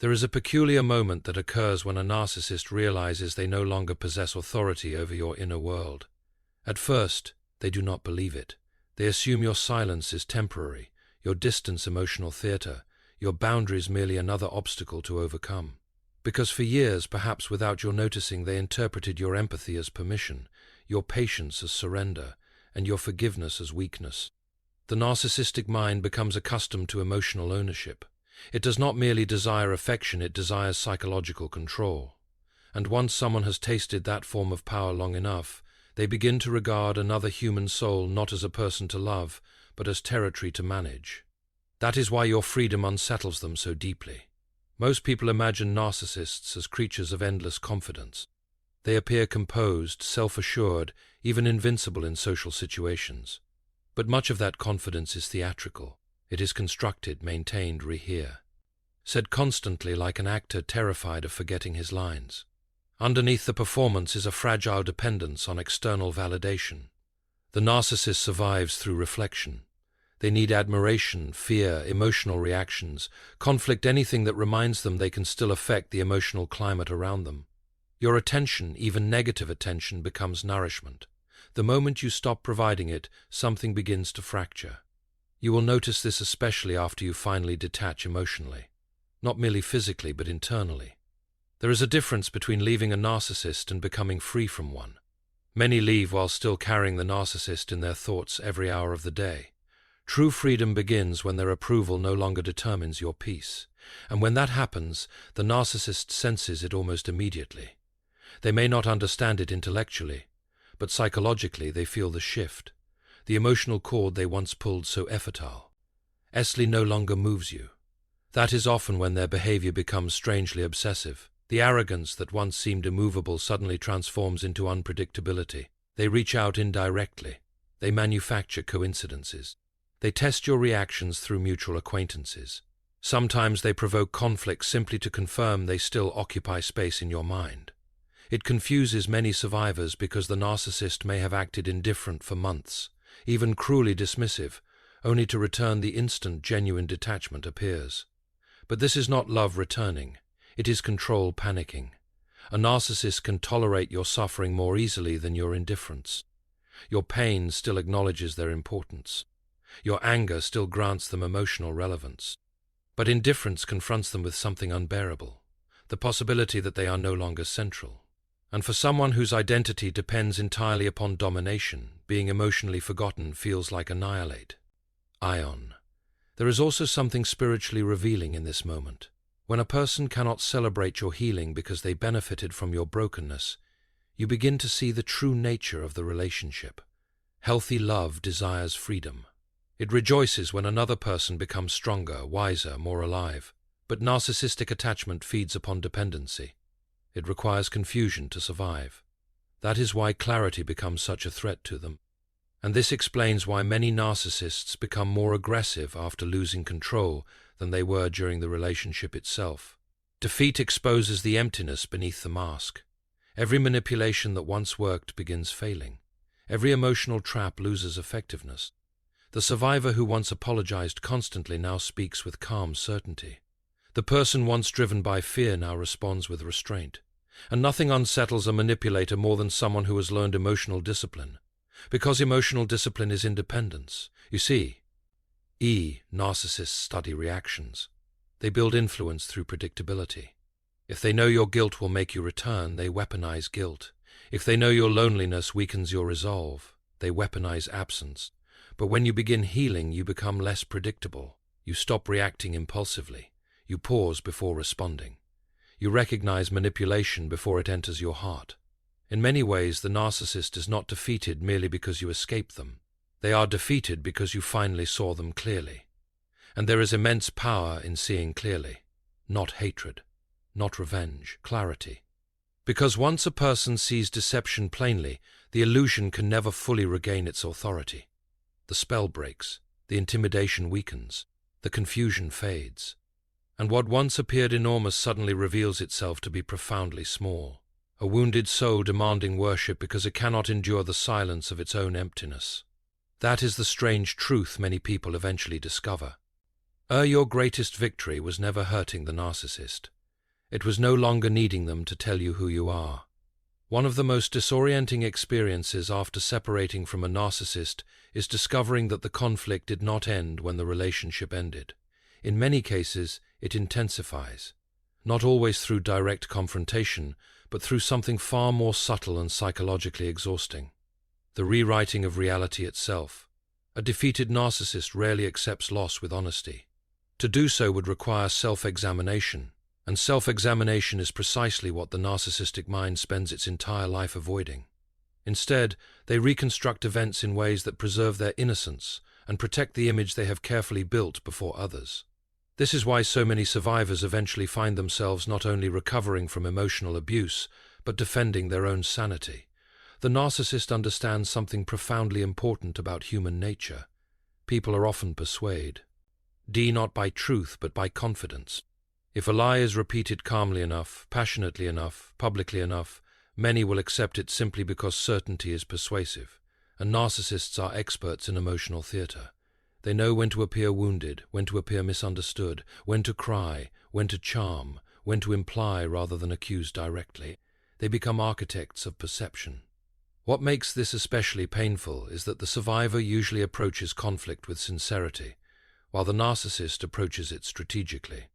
There is a peculiar moment that occurs when a narcissist realizes they no longer possess authority over your inner world. At first, they do not believe it. They assume your silence is temporary, your distance emotional theater, your boundaries merely another obstacle to overcome. Because for years, perhaps without your noticing, they interpreted your empathy as permission, your patience as surrender, and your forgiveness as weakness. The narcissistic mind becomes accustomed to emotional ownership. It does not merely desire affection, it desires psychological control. And once someone has tasted that form of power long enough, they begin to regard another human soul not as a person to love, but as territory to manage. That is why your freedom unsettles them so deeply. Most people imagine narcissists as creatures of endless confidence. They appear composed, self-assured, even invincible in social situations. But much of that confidence is theatrical. It is constructed, maintained, said constantly like an actor terrified of forgetting his lines. Underneath the performance is a fragile dependence on external validation. The narcissist survives through reflection. They need admiration, fear, emotional reactions, conflict, anything that reminds them they can still affect the emotional climate around them. Your attention, even negative attention, becomes nourishment. The moment you stop providing it, something begins to fracture. You will notice this especially after you finally detach emotionally. Not merely physically, but internally. There is a difference between leaving a narcissist and becoming free from one. Many leave while still carrying the narcissist in their thoughts every hour of the day. True freedom begins when their approval no longer determines your peace. And when that happens, the narcissist senses it almost immediately. They may not understand it intellectually, but psychologically they feel the shift. The emotional cord they once pulled so effortile. No longer moves you. That is often when their behavior becomes strangely obsessive. The arrogance that once seemed immovable suddenly transforms into unpredictability. They reach out indirectly. They manufacture coincidences. They test your reactions through mutual acquaintances. Sometimes they provoke conflict simply to confirm they still occupy space in your mind. It confuses many survivors because the narcissist may have acted indifferent for months, even cruelly dismissive, only to return the instant genuine detachment appears. But this is not love returning. It is control panicking. A narcissist can tolerate your suffering more easily than your indifference. Your pain still acknowledges their importance. Your anger still grants them emotional relevance. But indifference confronts them with something unbearable, the possibility that they are no longer central. And for someone whose identity depends entirely upon domination, being emotionally forgotten feels like annihilate. Ion. There is also something spiritually revealing in this moment. When a person cannot celebrate your healing because they benefited from your brokenness, you begin to see the true nature of the relationship. Healthy love desires freedom. It rejoices when another person becomes stronger, wiser, more alive. But narcissistic attachment feeds upon dependency. It requires confusion to survive. That is why clarity becomes such a threat to them. And this explains why many narcissists become more aggressive after losing control than they were during the relationship itself. Defeat exposes the emptiness beneath the mask. Every manipulation that once worked begins failing. Every emotional trap loses effectiveness. The survivor who once apologized constantly now speaks with calm certainty. The person once driven by fear now responds with restraint. And nothing unsettles a manipulator more than someone who has learned emotional discipline. Because emotional discipline is independence. You see, narcissists study reactions. They build influence through predictability. If they know your guilt will make you return, they weaponize guilt. If they know your loneliness weakens your resolve, they weaponize absence. But when you begin healing, you become less predictable. You stop reacting impulsively. You pause before responding. You recognize manipulation before it enters your heart. In many ways, the narcissist is not defeated merely because you escape them. They are defeated because you finally saw them clearly. And there is immense power in seeing clearly. Not hatred, not revenge, clarity. Because once a person sees deception plainly, the illusion can never fully regain its authority. The spell breaks, the intimidation weakens, the confusion fades. And what once appeared enormous suddenly reveals itself to be profoundly small. A wounded soul demanding worship because it cannot endure the silence of its own emptiness. That is the strange truth many people eventually discover. Your greatest victory was never hurting the narcissist. It was no longer needing them to tell you who you are. One of the most disorienting experiences after separating from a narcissist is discovering that the conflict did not end when the relationship ended. In many cases, it intensifies, not always through direct confrontation, but through something far more subtle and psychologically exhausting: the rewriting of reality itself. A defeated narcissist rarely accepts loss with honesty. To do so would require self-examination, and self-examination is precisely what the narcissistic mind spends its entire life avoiding. Instead, they reconstruct events in ways that preserve their innocence and protect the image they have carefully built before others. This is why so many survivors eventually find themselves not only recovering from emotional abuse, but defending their own sanity. The narcissist understands something profoundly important about human nature. People are often persuaded, not by truth but by confidence. If a lie is repeated calmly enough, passionately enough, publicly enough, many will accept it simply because certainty is persuasive. And narcissists are experts in emotional theater. They know when to appear wounded, when to appear misunderstood, when to cry, when to charm, when to imply rather than accuse directly. They become architects of perception. What makes this especially painful is that the survivor usually approaches conflict with sincerity, while the narcissist approaches it strategically.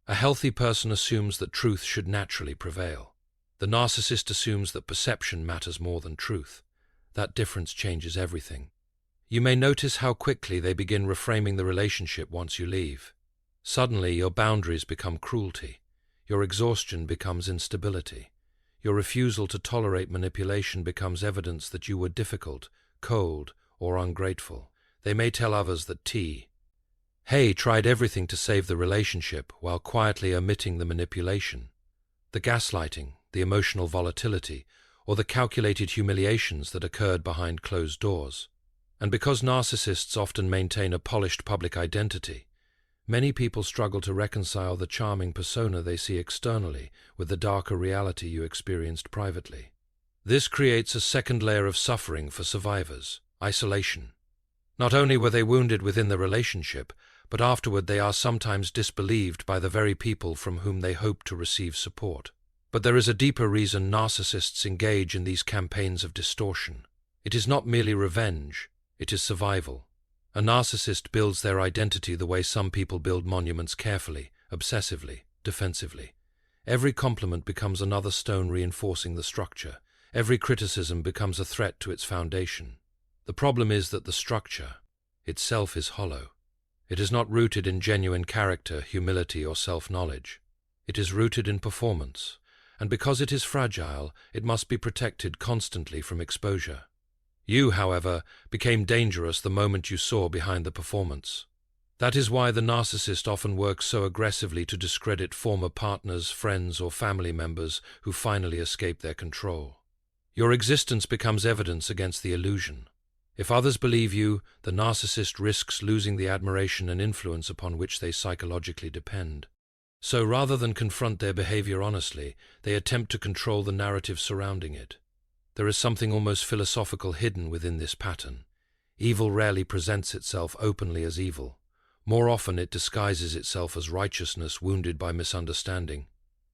A healthy person assumes that truth should naturally prevail. The narcissist assumes that perception matters more than truth. That difference changes everything. You may notice how quickly they begin reframing the relationship once you leave. Suddenly, your boundaries become cruelty. Your exhaustion becomes instability. Your refusal to tolerate manipulation becomes evidence that you were difficult, cold, or ungrateful. They may tell others that Hey tried everything to save the relationship while quietly omitting the manipulation, the gaslighting, the emotional volatility, or the calculated humiliations that occurred behind closed doors. And because narcissists often maintain a polished public identity, many people struggle to reconcile the charming persona they see externally with the darker reality you experienced privately. This creates a second layer of suffering for survivors: isolation. Not only were they wounded within the relationship, but afterward they are sometimes disbelieved by the very people from whom they hope to receive support. But there is a deeper reason narcissists engage in these campaigns of distortion. It is not merely revenge, it is survival. A narcissist builds their identity the way some people build monuments: carefully, obsessively, defensively. Every compliment becomes another stone reinforcing the structure. Every criticism becomes a threat to its foundation. The problem is that the structure itself is hollow. It is not rooted in genuine character, humility, or self-knowledge. It is rooted in performance, and because it is fragile, it must be protected constantly from exposure. You, however, became dangerous the moment you saw behind the performance. That is why the narcissist often works so aggressively to discredit former partners, friends, or family members who finally escape their control. Your existence becomes evidence against the illusion. If others believe you, the narcissist risks losing the admiration and influence upon which they psychologically depend. So rather than confront their behavior honestly, they attempt to control the narrative surrounding it. There is something almost philosophical hidden within this pattern. Evil rarely presents itself openly as evil. More often it disguises itself as righteousness wounded by misunderstanding.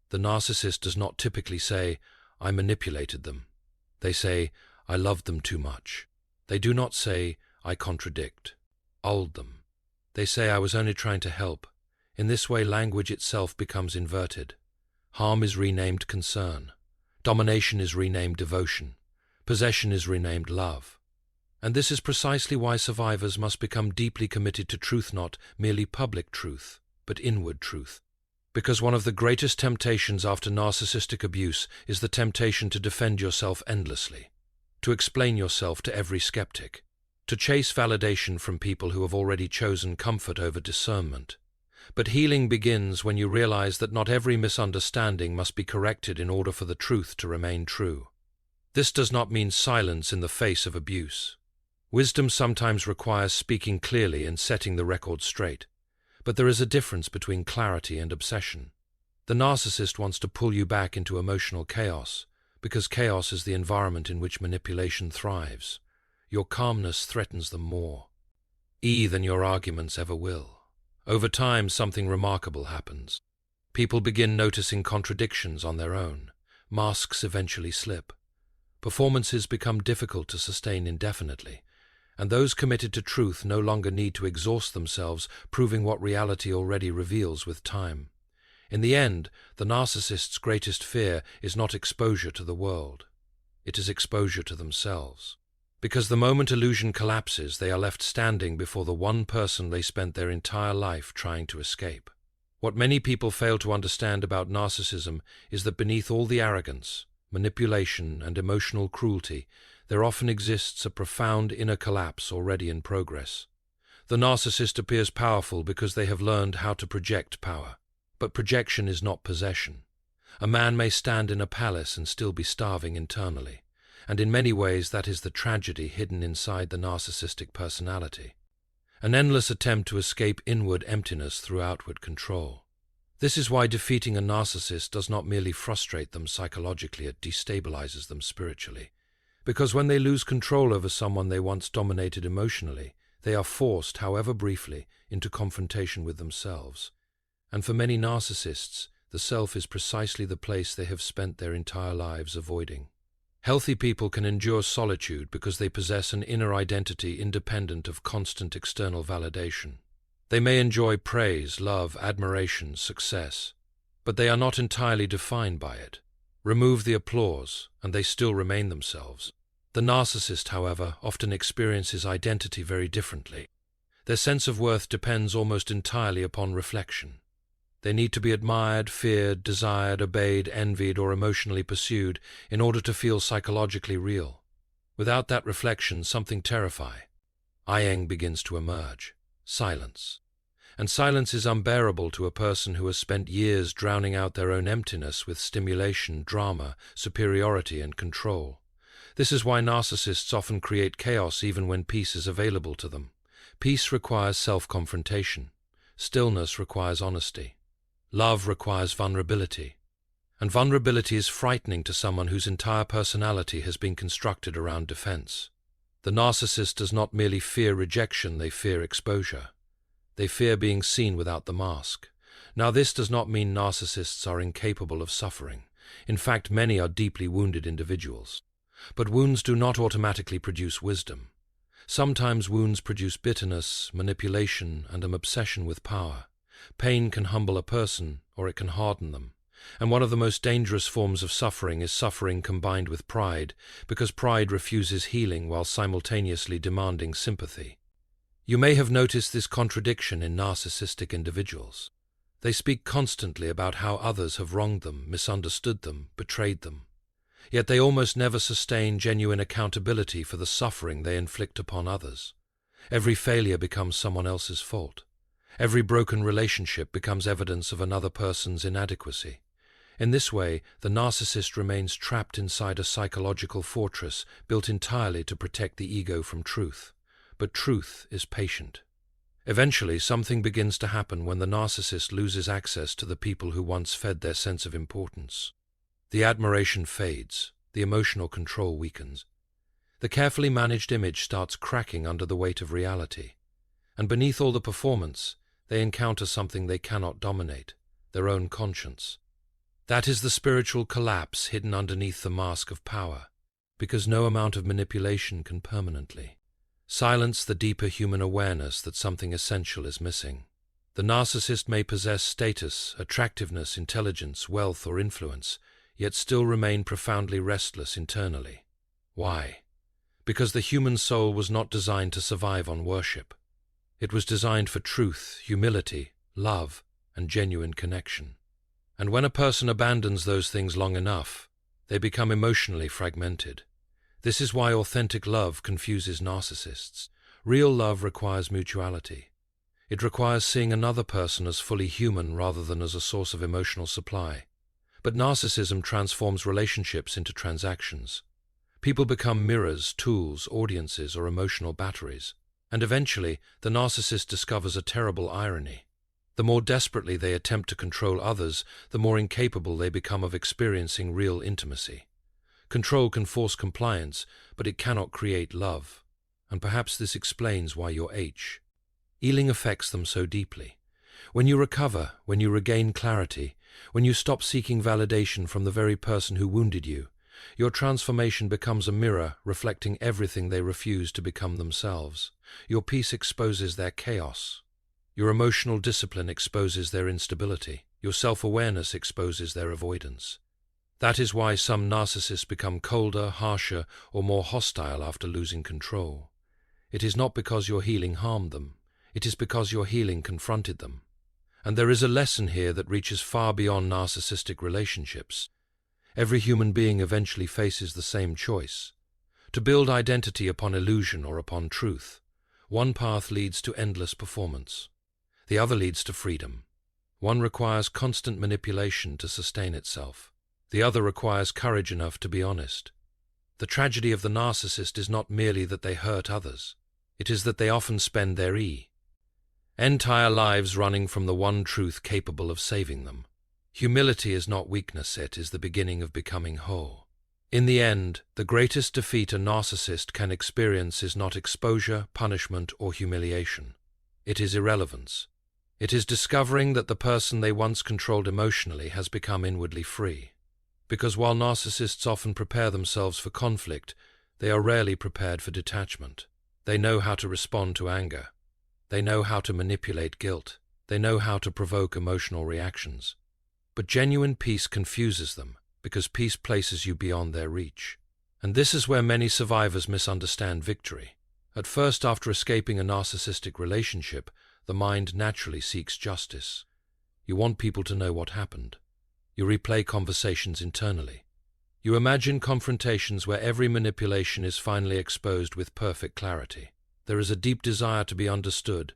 The narcissist does not typically say, "I manipulated them." They say, "I loved them too much." They do not say, "I old them." They say, "I was only trying to help." In this way, language itself becomes inverted. Harm is renamed concern. Domination is renamed devotion. Possession is renamed love. And this is precisely why survivors must become deeply committed to truth, not merely public truth, but inward truth. Because one of the greatest temptations after narcissistic abuse is the temptation to defend yourself endlessly, to explain yourself to every skeptic, to chase validation from people who have already chosen comfort over discernment. But healing begins when you realize that not every misunderstanding must be corrected in order for the truth to remain true. This does not mean silence in the face of abuse. Wisdom sometimes requires speaking clearly and setting the record straight. But there is a difference between clarity and obsession. The narcissist wants to pull you back into emotional chaos, because chaos is the environment in which manipulation thrives. Your calmness threatens them more than your arguments ever will. Over time, something remarkable happens. People begin noticing contradictions on their own. Masks eventually slip. Performances become difficult to sustain indefinitely, and those committed to truth no longer need to exhaust themselves proving what reality already reveals with time. In the end, the narcissist's greatest fear is not exposure to the world. It is exposure to themselves. Because the moment illusion collapses, they are left standing before the one person they spent their entire life trying to escape. What many people fail to understand about narcissism is that beneath all the arrogance, manipulation, and emotional cruelty, there often exists a profound inner collapse already in progress. The narcissist appears powerful because they have learned how to project power. But projection is not possession. A man may stand in a palace and still be starving internally, and in many ways that is the tragedy hidden inside the narcissistic personality. An endless attempt to escape inward emptiness through outward control. This is why defeating a narcissist does not merely frustrate them psychologically, it destabilizes them spiritually. Because when they lose control over someone they once dominated emotionally, they are forced, however briefly, into confrontation with themselves. And for many narcissists, the self is precisely the place they have spent their entire lives avoiding. Healthy people can endure solitude because they possess an inner identity independent of constant external validation. They may enjoy praise, love, admiration, success, but they are not entirely defined by it. Remove the applause, and they still remain themselves. The narcissist, however, often experiences identity very differently. Their sense of worth depends almost entirely upon reflection. They need to be admired, feared, desired, obeyed, envied, or emotionally pursued in order to feel psychologically real. Without that reflection, something terrifying begins to emerge. Silence. And silence is unbearable to a person who has spent years drowning out their own emptiness with stimulation, drama, superiority, and control. This is why narcissists often create chaos even when peace is available to them. Peace requires self-confrontation. Stillness requires honesty. Love requires vulnerability. And vulnerability is frightening to someone whose entire personality has been constructed around defense. The narcissist does not merely fear rejection, they fear exposure. They fear being seen without the mask. Now, this does not mean narcissists are incapable of suffering. In fact, many are deeply wounded individuals. But wounds do not automatically produce wisdom. Sometimes wounds produce bitterness, manipulation, and an obsession with power. Pain can humble a person, or it can harden them. And one of the most dangerous forms of suffering is suffering combined with pride, because pride refuses healing while simultaneously demanding sympathy. You may have noticed this contradiction in narcissistic individuals. They speak constantly about how others have wronged them, misunderstood them, betrayed them. Yet they almost never sustain genuine accountability for the suffering they inflict upon others. Every failure becomes someone else's fault. Every broken relationship becomes evidence of another person's inadequacy. In this way, the narcissist remains trapped inside a psychological fortress built entirely to protect the ego from truth. But truth is patient. Eventually, something begins to happen when the narcissist loses access to the people who once fed their sense of importance. The admiration fades, the emotional control weakens. The carefully managed image starts cracking under the weight of reality. And beneath all the performance, they encounter something they cannot dominate, their own conscience. That is the spiritual collapse hidden underneath the mask of power, because no amount of manipulation can permanently silence the deeper human awareness that something essential is missing. The narcissist may possess status, attractiveness, intelligence, wealth, or influence, yet still remain profoundly restless internally. Why? Because the human soul was not designed to survive on worship. It was designed for truth, humility, love, and genuine connection. And when a person abandons those things long enough, they become emotionally fragmented. This is why authentic love confuses narcissists. Real love requires mutuality. It requires seeing another person as fully human rather than as a source of emotional supply. But narcissism transforms relationships into transactions. People become mirrors, tools, audiences, or emotional batteries. And eventually, the narcissist discovers a terrible irony. The more desperately they attempt to control others, the more incapable they become of experiencing real intimacy. Control can force compliance, but it cannot create love. And perhaps this explains why your healing affects them so deeply. When you recover, when you regain clarity, when you stop seeking validation from the very person who wounded you, your transformation becomes a mirror reflecting everything they refuse to become themselves. Your peace exposes their chaos. Your emotional discipline exposes their instability. Your self-awareness exposes their avoidance. That is why some narcissists become colder, harsher, or more hostile after losing control. It is not because your healing harmed them. It is because your healing confronted them. And there is a lesson here that reaches far beyond narcissistic relationships. Every human being eventually faces the same choice: to build identity upon illusion or upon truth. One path leads to endless performance. The other leads to freedom. One requires constant manipulation to sustain itself. The other requires courage enough to be honest. The tragedy of the narcissist is not merely that they hurt others. It is that they often spend their entire lives running from the one truth capable of saving them. Humility is not weakness, it is the beginning of becoming whole. In the end, the greatest defeat a narcissist can experience is not exposure, punishment, or humiliation. It is irrelevance. It is discovering that the person they once controlled emotionally has become inwardly free. Because while narcissists often prepare themselves for conflict, they are rarely prepared for detachment. They know how to respond to anger. They know how to manipulate guilt. They know how to provoke emotional reactions. But genuine peace confuses them, because peace places you beyond their reach. And this is where many survivors misunderstand victory. At first, after escaping a narcissistic relationship, the mind naturally seeks justice. You want people to know what happened. You replay conversations internally. You imagine confrontations where every manipulation is finally exposed with perfect clarity. There is a deep desire to be understood,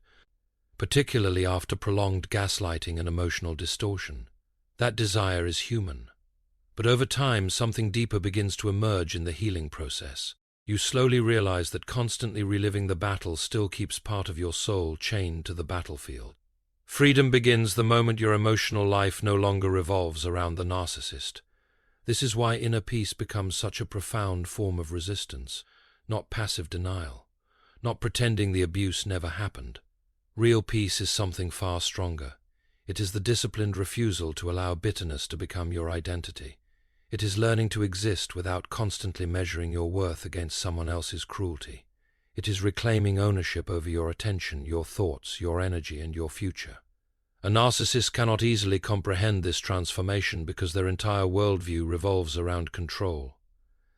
particularly after prolonged gaslighting and emotional distortion. That desire is human. But over time, something deeper begins to emerge in the healing process. You slowly realize that constantly reliving the battle still keeps part of your soul chained to the battlefield. Freedom begins the moment your emotional life no longer revolves around the narcissist. This is why inner peace becomes such a profound form of resistance, not passive denial, not pretending the abuse never happened. Real peace is something far stronger. It is the disciplined refusal to allow bitterness to become your identity. It is learning to exist without constantly measuring your worth against someone else's cruelty. It is reclaiming ownership over your attention, your thoughts, your energy, and your future. A narcissist cannot easily comprehend this transformation because their entire worldview revolves around control.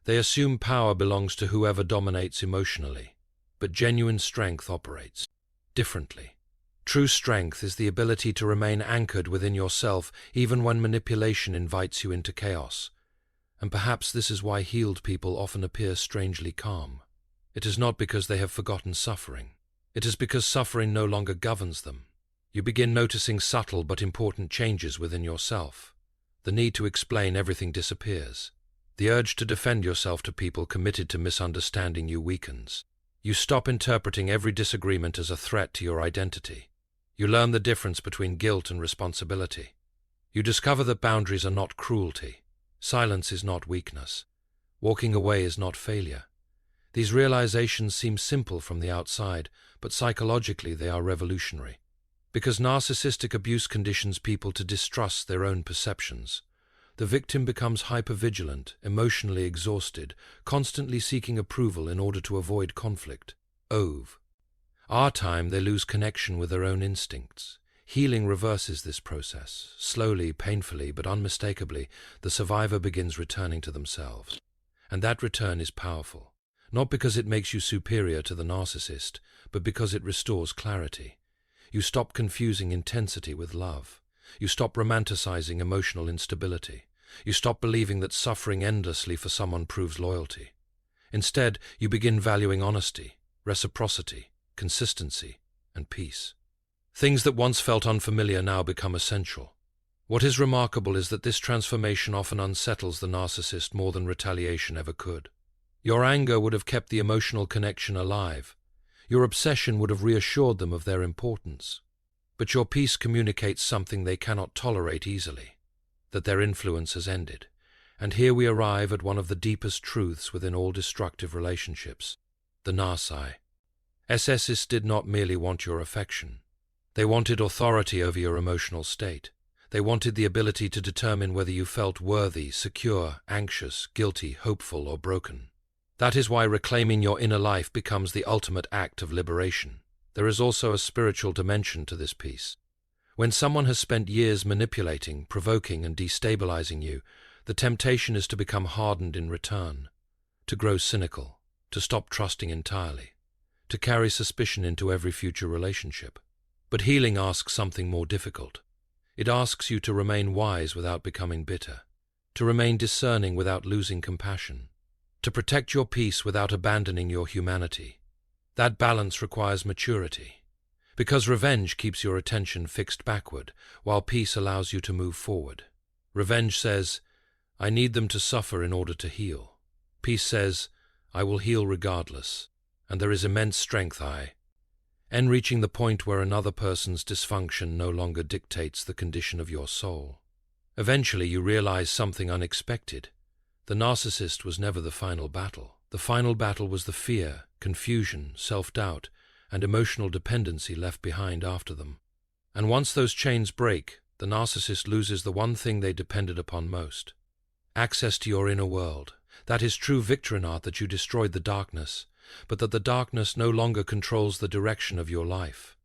They assume power belongs to whoever dominates emotionally, but genuine strength operates differently. True strength is the ability to remain anchored within yourself even when manipulation invites you into chaos. And perhaps this is why healed people often appear strangely calm. It is not because they have forgotten suffering. It is because suffering no longer governs them. You begin noticing subtle but important changes within yourself. The need to explain everything disappears. The urge to defend yourself to people committed to misunderstanding you weakens. You stop interpreting every disagreement as a threat to your identity. You learn the difference between guilt and responsibility. You discover that boundaries are not cruelty. Silence is not weakness. Walking away is not failure. These realizations seem simple from the outside, but psychologically they are revolutionary. Because narcissistic abuse conditions people to distrust their own perceptions. The victim becomes hypervigilant, emotionally exhausted, constantly seeking approval in order to avoid conflict. Our time, they lose connection with their own instincts. Healing reverses this process. Slowly, painfully, but unmistakably, the survivor begins returning to themselves. And that return is powerful. Not because it makes you superior to the narcissist, but because it restores clarity. You stop confusing intensity with love. You stop romanticizing emotional instability. You stop believing that suffering endlessly for someone proves loyalty. Instead, you begin valuing honesty, reciprocity, consistency, and peace. Things that once felt unfamiliar now become essential. What is remarkable is that this transformation often unsettles the narcissist more than retaliation ever could. Your anger would have kept the emotional connection alive. Your obsession would have reassured them of their importance. But your peace communicates something they cannot tolerate easily, that their influence has ended. And here we arrive at one of the deepest truths within all destructive relationships. The Narcissists did not merely want your affection. They wanted authority over your emotional state. They wanted the ability to determine whether you felt worthy, secure, anxious, guilty, hopeful, or broken. That is why reclaiming your inner life becomes the ultimate act of liberation. There is also a spiritual dimension to this piece. When someone has spent years manipulating, provoking, and destabilizing you, the temptation is to become hardened in return, to grow cynical, to stop trusting entirely, to carry suspicion into every future relationship. But healing asks something more difficult. It asks you to remain wise without becoming bitter, to remain discerning without losing compassion, to protect your peace without abandoning your humanity. That balance requires maturity, because revenge keeps your attention fixed backward, while peace allows you to move forward. Revenge says, I need them to suffer in order to heal. Peace says, I will heal regardless, and there is immense strength in reaching the point where another person's dysfunction no longer dictates the condition of your soul. Eventually you realize something unexpected. The narcissist was never the final battle. The final battle was the fear, confusion, self-doubt, and emotional dependency left behind after them. And once those chains break, the narcissist loses the one thing they depended upon most: access to your inner world. That is true victory, not that you destroyed the darkness, but that the darkness no longer controls the direction of your life.